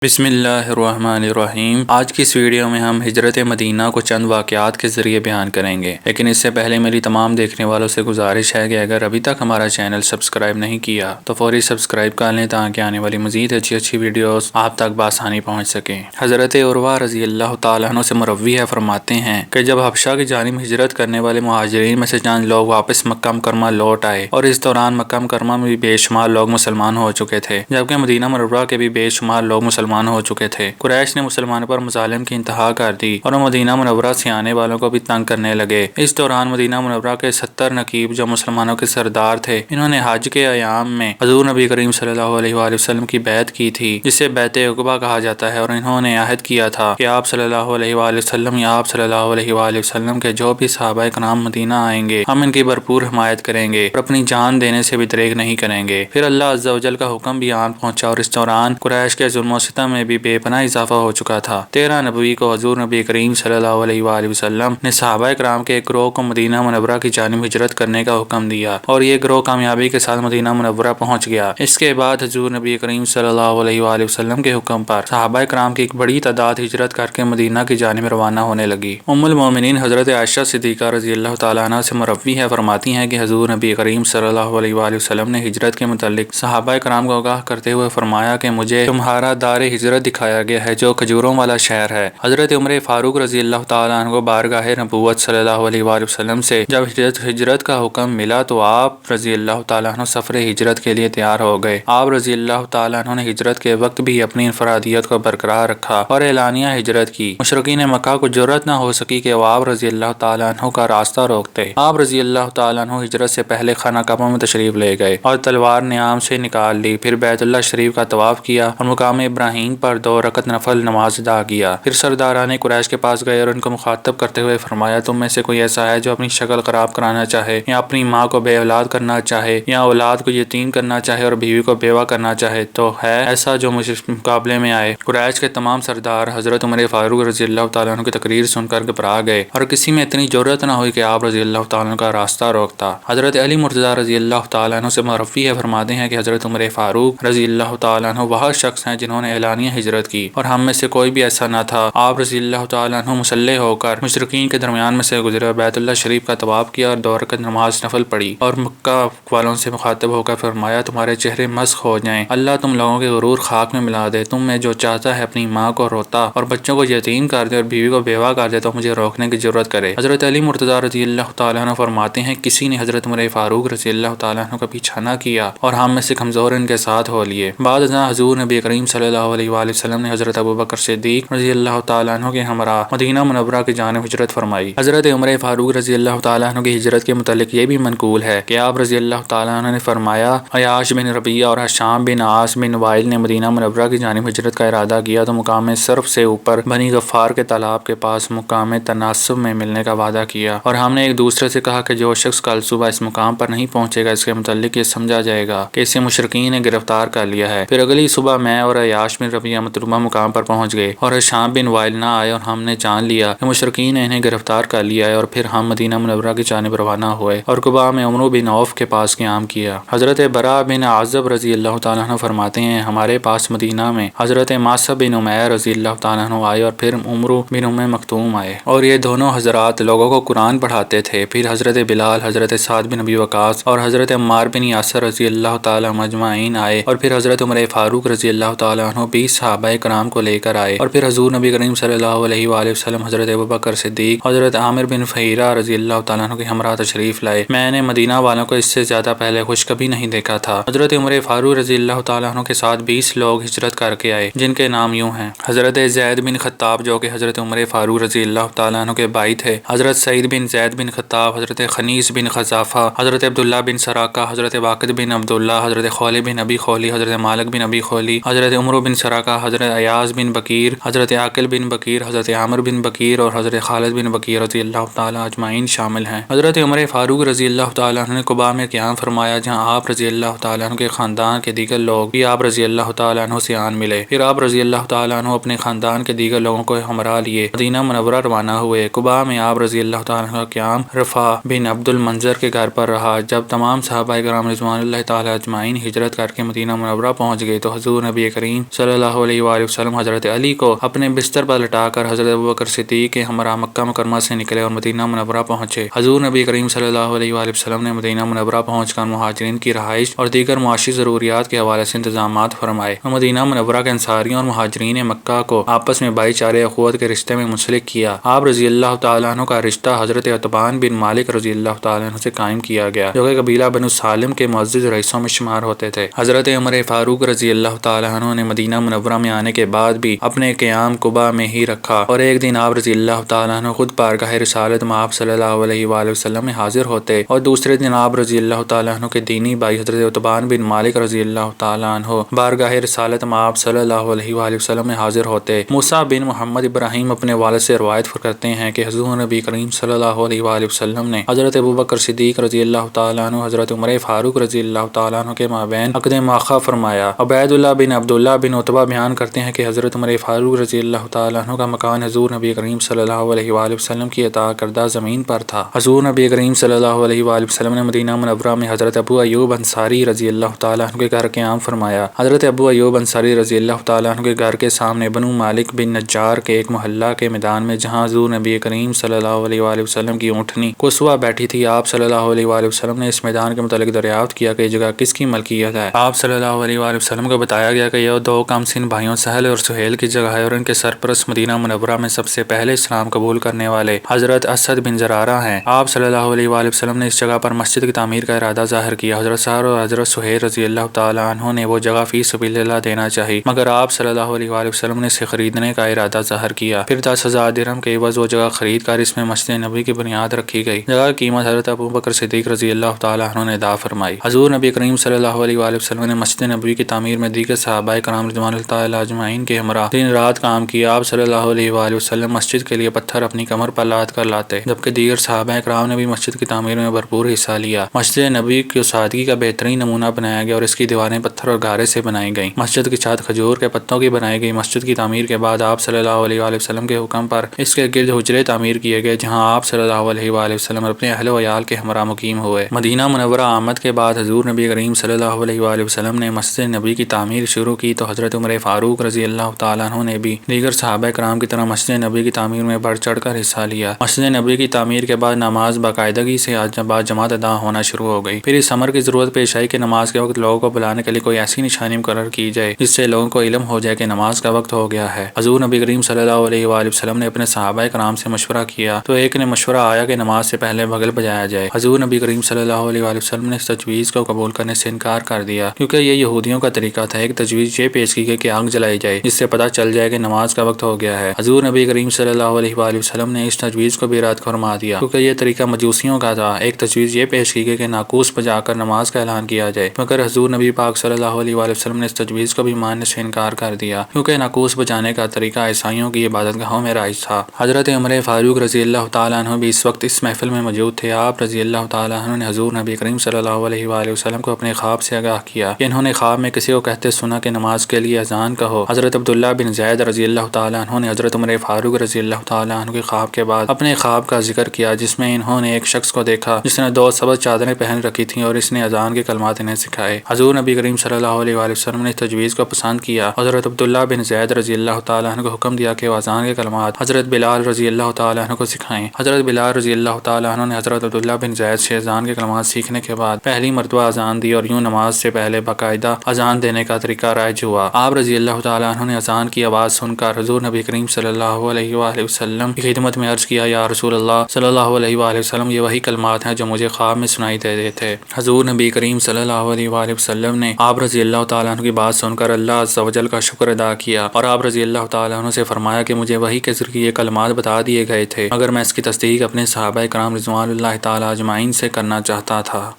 بسم اللہ الرحمن الرحیم۔ آج کی اس ویڈیو میں ہم ہجرت مدینہ کو چند واقعات کے ذریعے بیان کریں گے، لیکن اس سے پہلے میری تمام دیکھنے والوں سے گزارش ہے کہ اگر ابھی تک ہمارا چینل سبسکرائب نہیں کیا تو فوری سبسکرائب کر لیں تاکہ آنے والی مزید اچھی ویڈیوز آپ تک بآسانی پہنچ سکیں۔ حضرت عروہ رضی اللہ تعالیٰ عنہ سے مروی ہے، فرماتے ہیں کہ جب حبشہ کی جانب ہجرت کرنے والے مہاجرین میں سے چند لوگ واپس مکہ مکرمہ لوٹ آئے اور اس دوران مکہ مکرمہ میں بھی بے شمار لوگ مسلمان ہو چکے تھے، جبکہ مدینہ منورہ کے بھی بے شمار لوگ مسلمان ہو چکے تھے۔ قریش نے مسلمانوں پر مظالم کی انتہا کر دی اور مدینہ منورہ سے آنے والوں کو بھی تنگ کرنے لگے۔ اس دوران مدینہ منورہ کے 70 نقیب جو مسلمانوں کے سردار تھے، انہوں نے حج کے ایام میں حضور نبی کریم صلی اللہ علیہ وآلہ وسلم کی بیعت کی تھی، جسے بیعت عقبہ کہا جاتا ہے، اور انہوں نے عہد کیا تھا کہ آپ صلی اللہ علیہ وآلہ وسلم یا آپ صلی اللہ علیہ وآلہ وسلم کے جو بھی صحابہ کرام مدینہ آئیں گے، ہم ان کی بھرپور حمایت کریں گے اور اپنی جان دینے سے بھی دریغ نہیں کریں گے۔ پھر اللہ عز و جل کا حکم بھی آن پہنچا اور اس دوران قریش کے ظلم و ستم میں بھی بے پناہ اضافہ ہو چکا تھا۔ 13 نبوی کو حضور نبی کریم صلی اللہ علیہ وآلہ وسلم نے صحابہ کرام کے ایک گروہ کو مدینہ منورہ کی جانب ہجرت کرنے کا حکم دیا اور یہ گروہ کامیابی کے ساتھ مدینہ منورہ پہنچ گیا۔ اس کے بعد حضور نبی کریم صلی اللہ علیہ وآلہ وسلم کے حکم پر صحابہ کرام کی ایک بڑی تعداد ہجرت کر کے مدینہ کی جانب روانہ ہونے لگی۔ ام المومنین حضرت عائشہ صدیقہ رضی اللہ تعالیٰ عنہ سے مروی ہے، فرماتی ہیں کہ حضور نبی کریم صلی اللہ علیہ وآلہ وسلم نے ہجرت کے متعلق صحابہ کرام کو آگاہ کرتے ہوئے فرمایا کہ مجھے تمہارا دار ہجرت دکھایا گیا ہے جو کھجوروں والا شہر ہے۔ حضرت عمر فاروق رضی اللہ تعالیٰ عنہ کو بارگاہ نبوت صلی اللہ علیہ وآلہ وسلم سے جب ہجرت کا حکم ملا تو آپ رضی اللہ تعالیٰ عنہ سفر ہجرت کے لیے تیار ہو گئے۔ آپ رضی اللہ تعالیٰ عنہ نے ہجرت کے وقت بھی اپنی انفرادیت کو برقرار رکھا اور اعلانیہ ہجرت کی۔ مشرکین مکہ کو جرأت نہ ہو سکی کہ وہ آپ رضی اللہ تعالیٰ عنہ کا راستہ روکتے۔ آپ رضی اللہ تعالیٰ عنہ ہجرت سے پہلے خانہ کعبہ میں تشریف لے گئے اور تلوار نیام سے نکال لی، پھر بیت اللہ شریف کا طواف کیا اور مقام ابراہیم پر 2 رکعت نفل نماز ادا کیا۔ پھر سرداران قریش کے پاس گئے اور ان کو مخاطب کرتے ہوئے فرمایا، تم میں سے کوئی ایسا ہے جو اپنی شکل خراب کرانا چاہے یا اپنی ماں کو بے اولاد کرنا چاہے یا اولاد کو یتیم کرنا چاہے اور بیوی کو بیوہ کرنا چاہے تو ہے ایسا جو مجھ مقابلے میں آئے۔ قریش کے تمام سردار حضرت عمر فاروق رضی اللہ تعالیٰ عنہ کی تقریر سن کر گھبرا گئے اور کسی میں اتنی جرأت نہ ہوئی کہ آپ رضی اللہ تعالیٰ عنہ کا راستہ روکتا۔ حضرت علی مرتضیٰ رضی اللہ تعالیٰ عنہ سے مروی ہے، فرماتے ہیں کہ حضرت عمر فاروق رضی اللہ تعالیٰ عنہ وہ شخص ہیں جنہوں نے اعلانیہ ہجرت کی اور ہم میں سے کوئی بھی ایسا نہ تھا۔ آپ رضی اللہ تعالیٰ عنہ مسلح ہو کر مشرکین کے درمیان میں سے گزرے اور بیت اللہ شریف کا طواف کیا اور 2 رکعت نماز نفل پڑھی اور مکہ والوں سے مخاطب ہو کر فرمایا، تمہارے چہرے مسخ ہو جائیں، اللہ تم لوگوں کے غرور خاک میں ملا دے۔ تم میں جو چاہتا ہے اپنی ماں کو روتا اور بچوں کو یتیم کر دے اور بیوی کو بیوہ کر دے تو مجھے روکنے کی ضرورت کرے۔ حضرت علی مرتضیٰ رضی اللہ تعالیٰ عنہ فرماتے ہیں، کسی نے حضرت عمر فاروق رضی اللہ تعالیٰ عنہ کا پیچھا نہ کیا اور ہم میں سے کمزور ان کے ساتھ ہو لیے۔ بعد ازاں حضور نبی کریم صلی اللہ علیہ وآلہ وسلم نے حضرت ابوبکر صدیق رضی اللہ تعالیٰ عنہ کے ہمراہ مدینہ منورہ کی جانب ہجرت فرمائی۔ حضرت عمر فاروق رضی اللہ تعالیٰ عنہ کی ہجرت کے متعلق یہ بھی منقول ہے کہ آپ رضی اللہ تعالیٰ عنہ نے فرمایا، عیاش بن ربیعہ اور حشام بن عاص بن وائل نے مدینہ منورہ کی جانب ہجرت کا ارادہ کیا تو مقام صرف سے اوپر بنی غفار کے تالاب کے پاس مقام تناسب میں ملنے کا وعدہ کیا اور ہم نے ایک دوسرے سے کہا کہ جو شخص کل صبح اس مقام پر نہیں پہنچے گا اس کے متعلق یہ سمجھا جائے گا کہ اسے مشرکین نے گرفتار کر لیا ہے۔ پھر اگلی صبح میں اور عیاش بن ربیعہ مطلوبہ مقام پر پہنچ گئے اور حشام بن وائل نہ آئے اور ہم نے جان لیا کہ مشرکین نے انہیں گرفتار کر لیا ہے، اور پھر ہم مدینہ منورہ کی جانب روانہ ہوئے اور قباء میں عمرو بن عوف کے پاس قیام کیا۔ حضرت براء بن عازب رضی اللہ تعالیٰ عنہ فرماتے ہیں، ہمارے پاس مدینہ میں حضرت معصب بن عمیر رضی اللہ تعالیٰ عنہ آئے اور پھر عمرو بن ام مکتوم آئے اور یہ دونوں حضرات لوگوں کو قرآن پڑھاتے تھے۔ پھر حضرت بلال، حضرت سعد بن ابی وقاص اور حضرت عمار بن یاسر رضی اللہ تعالیٰ مجمعین آئے اور پھر حضرت عمر فاروق رضی اللہ تعالیٰ عنہ 20 صحابہ کرام کو لے کر آئے اور پھر حضور نبی کریم صلی اللہ علیہ وآلہ وسلم حضرت ابوبکر صدیق، حضرت عامر بن فہیرہ رضی اللہ تعالیٰ عنہ کے ہمراہ تشریف لائے۔ میں نے مدینہ والوں کو اس سے زیادہ پہلے خوش کبھی نہیں دیکھا تھا۔ حضرت عمر فاروق رضی اللہ تعالیٰ عنہ کے ساتھ 20 لوگ ہجرت کر کے آئے جن کے نام یوں ہیں: حضرت زید بن خطاب جو کہ حضرت عمر فاروق رضی اللہ تعالیٰ عنہ کے بھائی تھے، حضرت سعید بن زید بن خطاب، حضرت خنیس بن خزافہ، حضرت عبداللہ بن سراقہ، حضرت واقد بن عبداللہ، حضرت خولد بن ابی خولی، حضرت مالک بن ابی خولی، حضرت عمرو بن سراقہ، حضرت ایاز بن بکیر، حضرت عاقل بن بکیر، حضرت عامر بن بکیر اور حضرت خالد بن بکیر رضی اللہ تعالیٰ اجمعین شامل ہیں۔ حضرت عمر فاروق رضی اللہ تعالیٰ عنہ نے قباء میں قیام فرمایا جہاں آپ رضی اللہ تعالیٰ عنہ کے خاندان کے دیگر لوگ بھی آپ رضی اللہ تعالیٰ عنہ سے آن ملے۔ پھر آپ رضی اللہ تعالیٰ عنہ اپنے خاندان کے دیگر لوگوں کو ہمراہ لیے مدینہ منورہ روانہ ہوئے۔ قباء میں آپ رضی اللہ تعالیٰ عنہ کا قیام رفاع بن عبد المنذر کے گھر پر رہا۔ جب تمام صحابہ کرام رضوان اللہ تعالیٰ اجمعین ہجرت کر کے مدینہ منورہ پہنچ گئے تو حضور نبی کریم صلی صلی اللہ علیہ وآلہ وسلم حضرت علی کو اپنے بستر پر لٹا کر حضرت ابوبکر صدیق کے ہمراہ مکہ مکرمہ سے نکلے اور مدینہ منورہ پہنچے۔ حضور نبی کریم صلی اللہ علیہ وآلہ وسلم نے مدینہ منورہ پہنچ کر مہاجرین کی رہائش اور دیگر معاشی ضروریات کے حوالے سے انتظامات فرمائے اور مدینہ منورہ کے انصاریوں اور مہاجرین مکہ کو آپس میں بھائی چارے اخوت کے رشتے میں منسلک کیا۔ آپ رضی اللہ تعالیٰ عنہ کا رشتہ حضرت عتبان بن مالک رضی اللہ تعالیٰ عنہ سے قائم کیا گیا، جو کہ قبیلہ بنو سالم کے معزز رئیسوں میں شمار ہوتے تھے۔ حضرت عمر فاروق رضی اللہ تعالیٰ عنہ نے مدینہ منورہ میں آنے کے بعد بھی اپنے قیام قباء میں ہی رکھا اور ایک دن آپ رضی اللہ تعالیٰ عنہ خود بارگاہ رسالت میں آپ صلی اللہ علیہ وآلہ وسلم میں حاضر ہوتے اور دوسرے دن آپ رضی اللہ تعالیٰ عنہ کے دینی بھائی حضرت عتبان بن مالک رضی اللہ تعالیٰ عنہ بارگاہ رسالت میں آپ صلی اللہ علیہ وآلہ وسلم میں حاضر ہوتے۔ موسیٰ بن محمد ابراہیم اپنے والد سے روایت کرتے ہیں کہ حضور نبی کریم صلی اللہ علیہ وآلہ وسلم نے حضرت ابوبکر صدیق رضی اللہ تعالیٰ عنہ حضرت عمر فاروق رضی اللہ تعالیٰ عنہ کے مابین عقد مواخا فرمایا۔ عبید اللہ بن عبداللہ بن عتبہ بیان کرتے ہیں کہ حضرت عمر فاروق رضی اللہ تعالیٰ عنہ کا مکان حضور نبی کریم صلی اللہ علیہ وآلہ وسلم کی عطا کردہ زمین پر تھا۔ حضور نبی کریم صلی اللہ علیہ وآلہ وسلم نے مدینہ منورہ میں حضرت ابو ایوب انصاری رضی اللہ تعالیٰ عنہ کے گھر قیام فرمایا۔ حضرت ابو ایوب انصاری رضی اللہ تعالیٰ عنہ کے گھر کے سامنے بنو مالک بن نجار کے ایک محلہ کے میدان میں جہاں حضور نبی کریم صلی اللہ علیہ وآلہ وسلم کی اونٹنی قصوہ بیٹھی تھی، آپ صلی اللہ علیہ وآلہ وسلم نے اس میدان کے متعلق دریافت کیا کہ یہ جگہ کس کی ملکیت ہے۔ آپ صلی اللہ علیہ وآلہ وسلم کو بتایا گیا کہ یہ دو کم سن بھائیوں سہل اور سہیل کی جگہ ہے اور ان کے سرپرست مدینہ منورہ میں سب سے پہلے اسلام قبول کرنے والے حضرت اسد بن زرارہ ہیں۔ آپ صلی اللہ علیہ وآلہ وسلم نے اس جگہ پر مسجد کی تعمیر کا ارادہ ظاہر کیا۔ حضرت سعد اور حضرت سہیل رضی اللہ تعالیٰ عنہ نے وہ جگہ فی سبیل اللہ دینا چاہی، مگر آپ صلی اللہ علیہ وآلہ وسلم نے اسے خریدنے کا ارادہ ظاہر کیا۔ پھر 10,000 درہم کے عوض وہ جگہ خرید کر اس میں مسجد نبوی کی بنیاد رکھی گئی۔ جگہ کی قیمت حضرت ابوبکر صدیق رضی اللہ تعالیٰ عنہ نے ادا فرمائی۔ حضور نبی کریم صلی اللہ علیہ وآلہ وسلم نے مسجد نبوی کی تعمیر میں دیگر صحابہ کرام رضوان اللہ تعالیٰ اجمعین کے ہمراہ دن رات کام کیا۔ آپ صلی اللہ علیہ وآلہ وسلم مسجد کے لیے پتھر اپنی کمر پر لاد کر لاتے، جبکہ دیگر صحابہ کرام نے بھی مسجد کی تعمیر میں بھرپور حصہ لیا۔ مسجد نبوی کی سادگی کا بہترین نمونہ بنایا گیا اور اس کی دیواریں پتھر اور گارے سے بنائی گئیں۔ مسجد کی چھت کھجور کے پتوں کی بنائی گئی۔ مسجد کی تعمیر کے بعد آپ صلی اللہ علیہ وآلہ وسلم کے حکم پر اس کے گرد حجرے تعمیر کیے گئے، جہاں آپ صلی اللہ علیہ وآلہ وسلم اپنے اہل و عیال کے ہمراہ مقیم ہوئے۔ مدینہ منورہ آمد کے بعد حضور نبی کریم صلی اللہ علیہ وآلہ وسلم نے مسجد نبوی کی تعمیر شروع کی تو حضرت عمر فاروق رضی اللہ تعالیٰ عنہ نے بھی دیگر صحابہ کرام کی طرح مسجد نبوی کی تعمیر میں بڑھ چڑھ کر حصہ لیا۔ مسجد نبوی کی تعمیر کے بعد نماز باقاعدگی سے جماعت ادا ہونا شروع ہو گئی۔ پھر اس امر کی ضرورت پیش آئی کہ نماز کے وقت لوگوں کو بلانے کے لیے کوئی ایسی نشانی مقرر کی جائے جس سے لوگوں کو علم ہو جائے کہ نماز کا وقت ہو گیا ہے۔ حضور نبی کریم صلی اللہ علیہ وآلہ وسلم نے اپنے صحابہ کرام سے مشورہ کیا تو ایک نے مشورہ آیا کہ نماز سے پہلے بغل بجایا جائے۔ حضور نبی کریم صلی اللہ علیہ وآلہ وسلم نے اس تجویز کو قبول کرنے سے انکار کر دیا، کیونکہ یہ یہودیوں کا طریقہ تھا۔ ایک تجویز یہ پیش کی گئی کہ آگ جلائی جائے جس سے پتہ چل جائے کہ نماز کا وقت ہو گیا ہے۔ حضور نبی کریم صلی اللہ علیہ وآلہ وسلم نے اس تجویز کو بھی رد فرما دیا، کیونکہ یہ طریقہ مجوسیوں کا تھا۔ ایک تجویز یہ پیش کی گئی کہ ناقوس بجا کر نماز کا اعلان کیا جائے، مگر حضور نبی پاک صلی اللہ علیہ وآلہ وسلم نے اس تجویز کو بھی ماننے سے انکار کر دیا، کیونکہ ناقوس بجانے کا طریقہ عیسائیوں کی عبادت گاہوں میں رائج تھا۔ حضرت عمر فاروق رضی اللہ تعالیٰ عنہ بھی اس وقت اس محفل میں موجود تھے۔ آپ رضی اللہ تعالیٰ عنہ نے حضور نبی کریم صلی اللہ علیہ وآلہ وسلم کو اپنے خواب سے آگاہ کیا کہ انہوں نے خواب میں کسی کو کہتے سنا کہ نماز کے لیے اذان کہو۔ حضرت عبداللہ بن زید رضی اللہ تعالیٰ عنہ نے حضرت عمر فاروق رضی اللہ تعالیٰ عنہ کے خواب کے بعد اپنے خواب کا ذکر کیا، جس میں انہوں نے ایک شخص کو دیکھا جس نے 2 سبز چادریں پہن رکھی تھیں اور اس نے اذان کے کلمات انہیں سکھائے۔ حضور نبی کریم صلی اللہ علیہ وآلہ وسلم نے اس تجویز کو پسند کیا۔ حضرت عبداللہ بن زید رضی اللہ تعالیٰ عنہ کو حکم دیا کہ وہ اذان کے کلمات حضرت بلال رضی اللہ تعالیٰ عنہ کو سکھائیں۔ حضرت بلال رضی اللہ تعالیٰ عنہ نے حضرت عبداللہ بن زید سے اذان کے کلمات سیکھنے کے بعد پہلی مرتبہ اذان دی اور یوں نماز سے پہلے باقاعدہ اذان دینے کا طریقہ رائج ہوا۔ آپ رضی اللہ تعالیٰ عنہ نے اذان کی آواز سن کر حضور نبی کریم صلی اللہ علیہ وآلہ وسلم کی خدمت میں عرض کیا، یا رسول اللہ صلی اللہ علیہ وآلہ وسلم، یہ وہی کلمات ہیں جو مجھے خواب میں سنائی دے رہے تھے۔ حضور نبی کریم صلی اللہ علیہ وآلہ وسلم نے آپ رضی اللہ تعالیٰ عنہ کی بات سن کر اللہ عز و جل کا شکر ادا کیا اور آپ رضی اللہ تعالیٰ عنہ سے فرمایا کہ مجھے وحی کے ذریعے یہ کلمات بتا دیے گئے تھے، مگر میں اس کی تصدیق اپنے صحابہ کرام رضوان اللہ تعالیٰ اجمعین سے کرنا چاہتا تھا۔